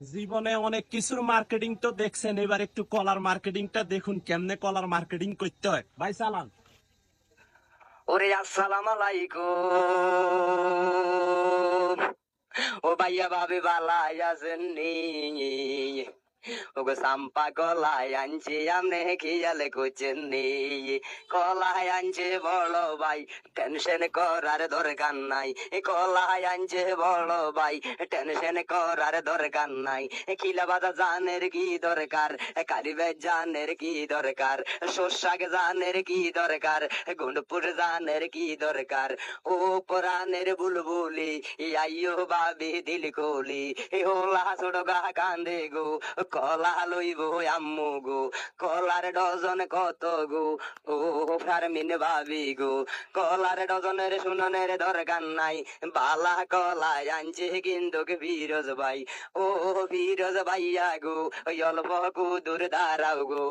জীবনে অনেক কিছুর মার্কেটিং তো দেখছেন, এবার একটু কলার মার্কেটিংটা দেখুন কেমনে কলার মার্কেটিং করতে হয়। ভাই চালান। ওরে আসসালাম আলাইকুম। ও ভাইয়া ভাবি বালাই আছেন নি? ওগো সাম্পা কলাই আনছি আমনে খেয়ালে করছেন নি? কলাই আনছে বড় ভাই, টেনশন করার দরকার নাই। কলাই আনছে বড় ভাই, টেনশন করার দরকার নাই। খিলা বাজা জানের কি দরকার, কারিবে জানের কি দরকার, শস্যাগ জানের কি দরকার, গুন্ডপুর জানের কি দরকার। ও পরানের বুলবুলি আইয়ো বাবি দিল কোলি, হোলা ছোট গা কান্দে গো, কলা লইব আম্মু গো। কলার ডজন কত গো, ও ফারমিন ভাবি গো। কলার ডজনের শুননের দরকার নাই, বালা কলাই আনছে কিন্তু ফিরোজ ভাই। ও ফিরোজ ভাইয়া গো, অল্প কুদুর দাঁড়াও গো।